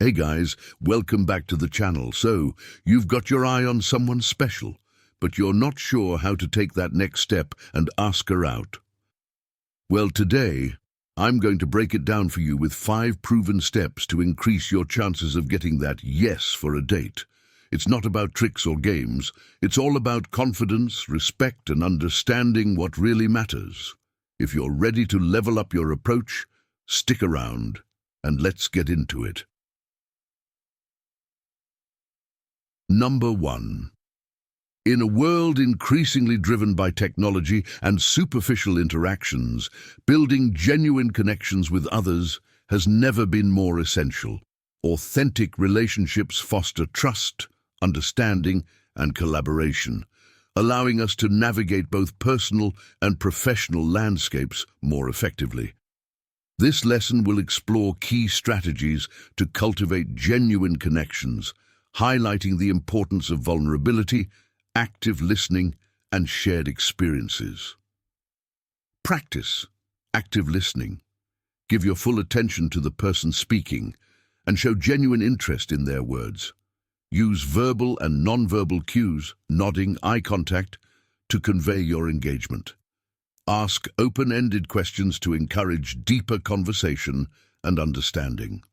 Hey guys, welcome back to the channel. So, you've got your eye on someone special, but you're not sure how to take that next step and ask her out. Well, today, I'm going to break it down for you with 5 proven steps to increase your chances of getting that yes for a date. It's not about tricks or games. It's all about confidence, respect, and understanding what really matters. If you're ready to level up your approach, stick around, and let's get into it. Number 1. In a world increasingly driven by technology and superficial interactions, building genuine connections with others has never been more essential. Authentic relationships foster trust, understanding, and collaboration, allowing us to navigate both personal and professional landscapes more effectively. This lesson will explore key strategies to cultivate genuine connections, highlighting the importance of vulnerability, active listening, and shared experiences. Practice active listening. Give your full attention to the person speaking and show genuine interest in their words. Use verbal and non-verbal cues, nodding, eye contact, to convey your engagement. Ask open-ended questions to encourage deeper conversation and understanding.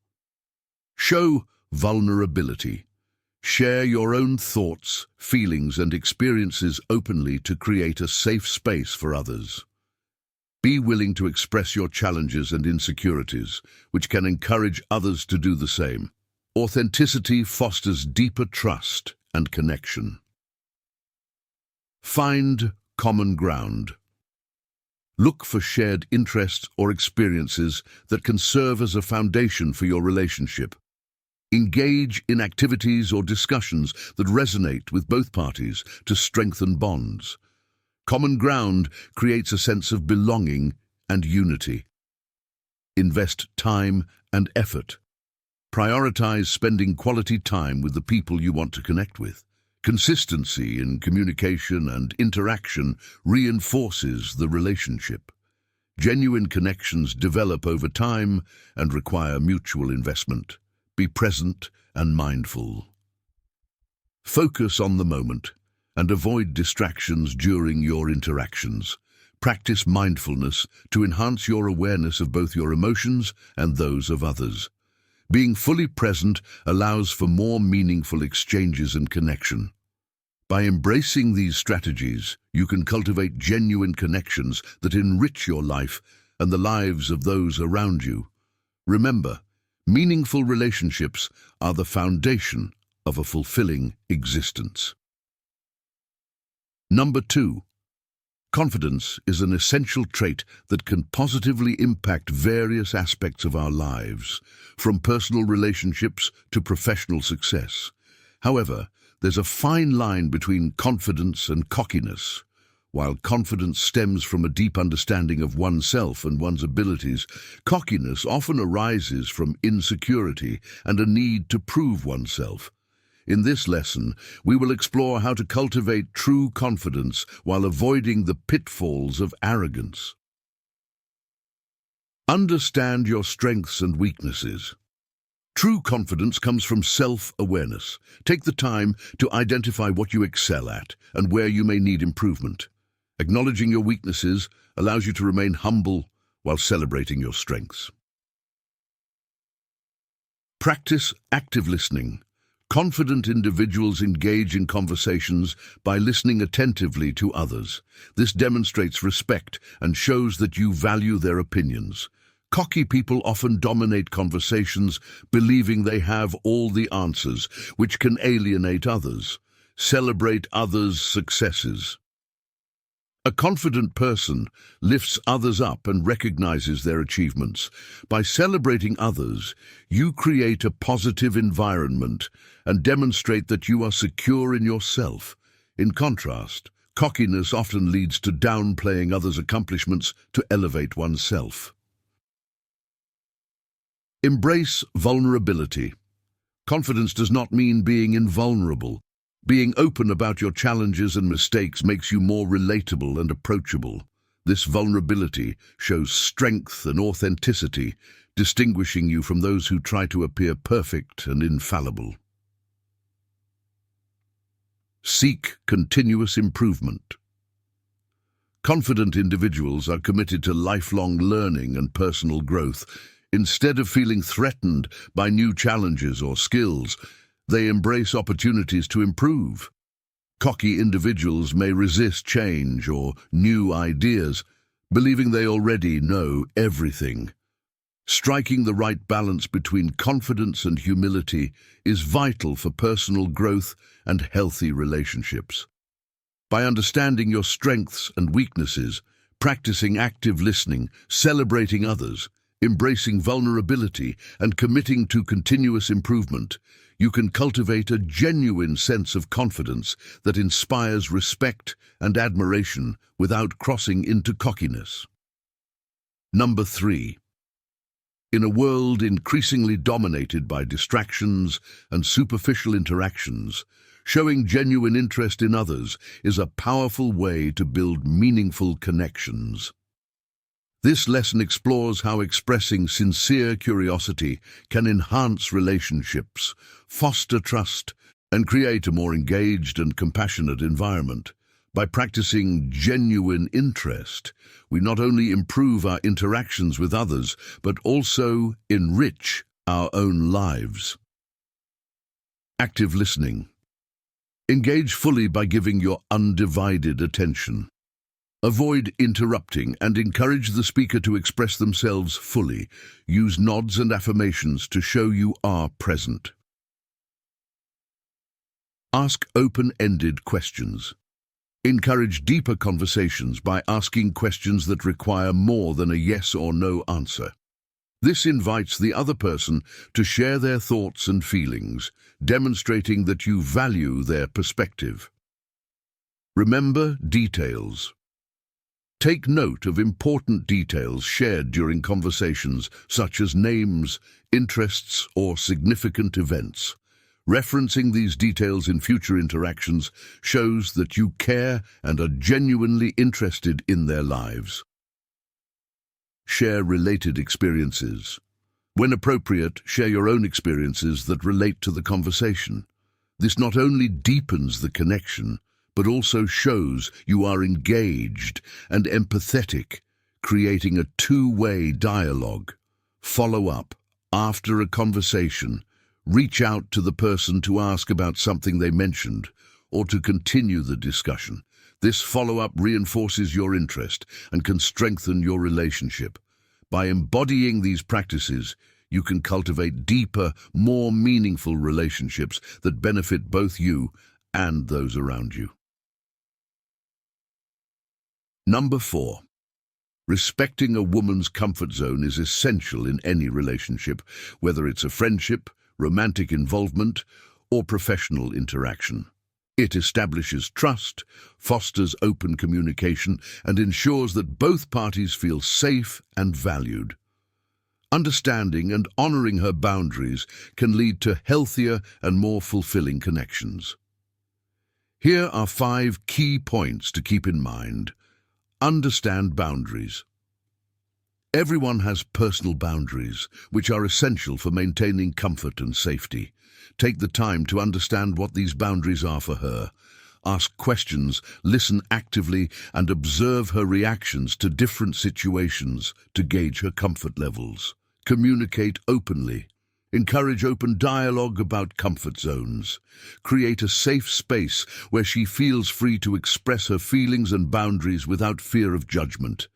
Show vulnerability. Share your own thoughts, feelings, and experiences openly to create a safe space for others. Be willing to express your challenges and insecurities, which can encourage others to do the same. Authenticity fosters deeper trust and connection. Find common ground. Look for shared interests or experiences that can serve as a foundation for your relationship. Engage in activities or discussions that resonate with both parties to strengthen bonds. Common ground creates a sense of belonging and unity. Invest time and effort. Prioritize spending quality time with the people you want to connect with. Consistency in communication and interaction reinforces the relationship. Genuine connections develop over time and require mutual investment. Be present and mindful. Focus on the moment and avoid distractions during your interactions. Practice mindfulness to enhance your awareness of both your emotions and those of others. Being fully present allows for more meaningful exchanges and connection. By embracing these strategies, you can cultivate genuine connections that enrich your life and the lives of those around you. Remember, meaningful relationships are the foundation of a fulfilling existence. Number 2. Confidence is an essential trait that can positively impact various aspects of our lives, from personal relationships to professional success. However, there's a fine line between confidence and cockiness. While confidence stems from a deep understanding of oneself and one's abilities, cockiness often arises from insecurity and a need to prove oneself. In this lesson, we will explore how to cultivate true confidence while avoiding the pitfalls of arrogance. Understand your strengths and weaknesses. True confidence comes from self-awareness. Take the time to identify what you excel at and where you may need improvement. Acknowledging your weaknesses allows you to remain humble while celebrating your strengths. Practice active listening. Confident individuals engage in conversations by listening attentively to others. This demonstrates respect and shows that you value their opinions. Cocky people often dominate conversations, believing they have all the answers, which can alienate others. Celebrate others' successes. A confident person lifts others up and recognizes their achievements. By celebrating others, you create a positive environment and demonstrate that you are secure in yourself. In contrast, cockiness often leads to downplaying others' accomplishments to elevate oneself. Embrace vulnerability. Confidence does not mean being invulnerable. Being open about your challenges and mistakes makes you more relatable and approachable. This vulnerability shows strength and authenticity, distinguishing you from those who try to appear perfect and infallible. Seek continuous improvement. Confident individuals are committed to lifelong learning and personal growth. Instead of feeling threatened by new challenges or skills, they embrace opportunities to improve. Cocky individuals may resist change or new ideas, believing they already know everything. Striking the right balance between confidence and humility is vital for personal growth and healthy relationships. By understanding your strengths and weaknesses, practicing active listening, celebrating others, embracing vulnerability, and committing to continuous improvement, you can cultivate a genuine sense of confidence that inspires respect and admiration without crossing into cockiness. Number 3. In a world increasingly dominated by distractions and superficial interactions, showing genuine interest in others is a powerful way to build meaningful connections. This lesson explores how expressing sincere curiosity can enhance relationships, foster trust, and create a more engaged and compassionate environment. By practicing genuine interest, we not only improve our interactions with others, but also enrich our own lives. Active listening. Engage fully by giving your undivided attention. Avoid interrupting and encourage the speaker to express themselves fully. Use nods and affirmations to show you are present. Ask open-ended questions. Encourage deeper conversations by asking questions that require more than a yes or no answer. This invites the other person to share their thoughts and feelings, demonstrating that you value their perspective. Remember details. Take note of important details shared during conversations, such as names, interests, or significant events. Referencing these details in future interactions shows that you care and are genuinely interested in their lives. Share related experiences. When appropriate, share your own experiences that relate to the conversation. This not only deepens the connection, but also shows you are engaged and empathetic, creating a two-way dialogue. Follow up. After a conversation, reach out to the person to ask about something they mentioned or to continue the discussion. This follow-up reinforces your interest and can strengthen your relationship. By embodying these practices, you can cultivate deeper, more meaningful relationships that benefit both you and those around you. Number 4. Respecting a woman's comfort zone is essential in any relationship, whether it's a friendship, romantic involvement, or professional interaction. It establishes trust, fosters open communication, and ensures that both parties feel safe and valued. Understanding and honoring her boundaries can lead to healthier and more fulfilling connections. Here are 5 key points to keep in mind. Understand boundaries. Everyone has personal boundaries, which are essential for maintaining comfort and safety. Take the time to understand what these boundaries are for her. Ask questions, listen actively, and observe her reactions to different situations to gauge her comfort levels. Communicate openly. Encourage open dialogue about comfort zones. Create a safe space where she feels free to express her feelings and boundaries without fear of judgment.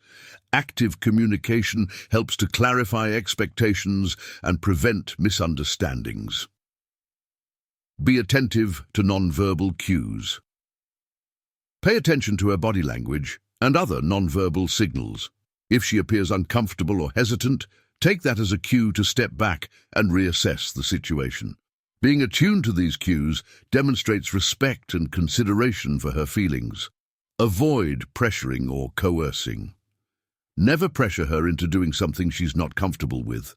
Active communication helps to clarify expectations and prevent misunderstandings. Be attentive to nonverbal cues. Pay attention to her body language and other nonverbal signals. If she appears uncomfortable or hesitant, take that as a cue to step back and reassess the situation. Being attuned to these cues demonstrates respect and consideration for her feelings. Avoid pressuring or coercing. Never pressure her into doing something she's not comfortable with.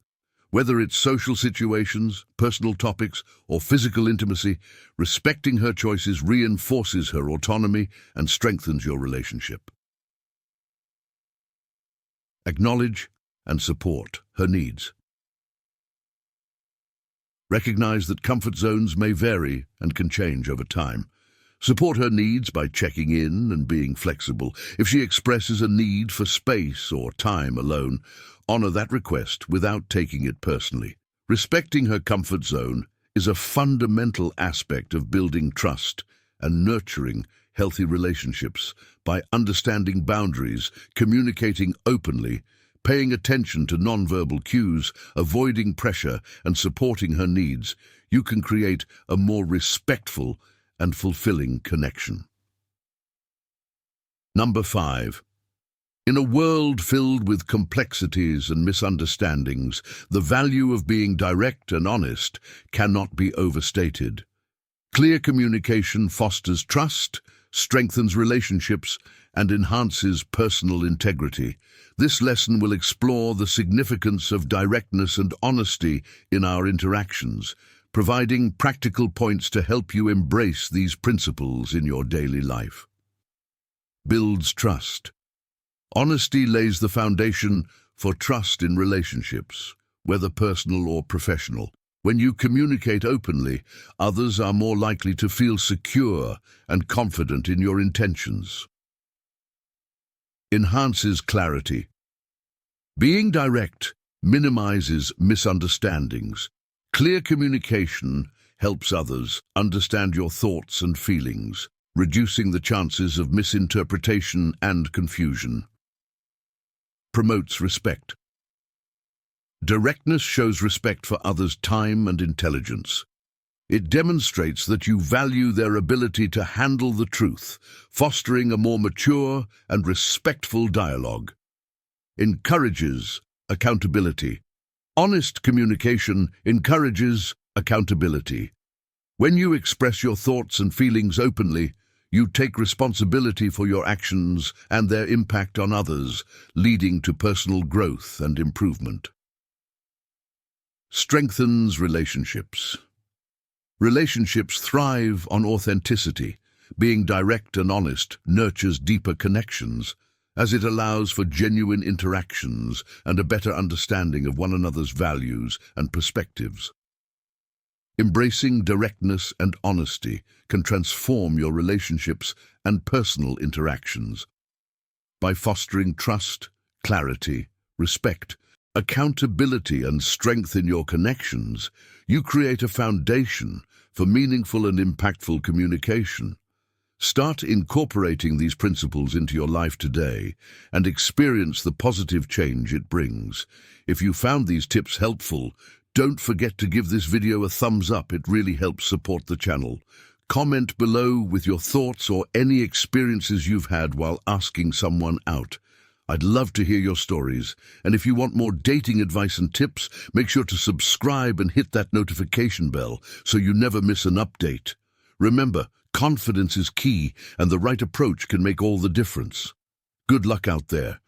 Whether it's social situations, personal topics, or physical intimacy, respecting her choices reinforces her autonomy and strengthens your relationship. Acknowledge and support her needs. Recognize that comfort zones may vary and can change over time. Support her needs by checking in and being flexible. If she expresses a need for space or time alone, honor that request without taking it personally. Respecting her comfort zone is a fundamental aspect of building trust and nurturing healthy relationships. By understanding boundaries, communicating openly, paying attention to nonverbal cues, avoiding pressure, and supporting her needs, you can create a more respectful and fulfilling connection. Number 5. In a world filled with complexities and misunderstandings, the value of being direct and honest cannot be overstated. Clear communication fosters trust, strengthens relationships, and enhances personal integrity. This lesson will explore the significance of directness and honesty in our interactions, providing practical points to help you embrace these principles in your daily life. Builds trust. Honesty lays the foundation for trust in relationships, whether personal or professional. When you communicate openly, others are more likely to feel secure and confident in your intentions. Enhances clarity. Being direct minimizes misunderstandings. Clear communication helps others understand your thoughts and feelings, reducing the chances of misinterpretation and confusion. Promotes respect. Directness shows respect for others' time and intelligence. It demonstrates that you value their ability to handle the truth, fostering a more mature and respectful dialogue. Encourages accountability. Honest communication encourages accountability. When you express your thoughts and feelings openly, you take responsibility for your actions and their impact on others, leading to personal growth and improvement. Strengthens relationships. Relationships thrive on authenticity. Being direct and honest nurtures deeper connections, as it allows for genuine interactions and a better understanding of one another's values and perspectives. Embracing directness and honesty can transform your relationships and personal interactions. By fostering trust, clarity, respect, accountability, and strength in your connections, you create a foundation for meaningful and impactful communication. Start incorporating these principles into your life today and experience the positive change it brings. If you found these tips helpful, don't forget to give this video a thumbs up. It really helps support the channel. Comment below with your thoughts or any experiences you've had while asking someone out. I'd love to hear your stories. And if you want more dating advice and tips, make sure to subscribe and hit that notification bell so you never miss an update. Remember, confidence is key, and the right approach can make all the difference. Good luck out there.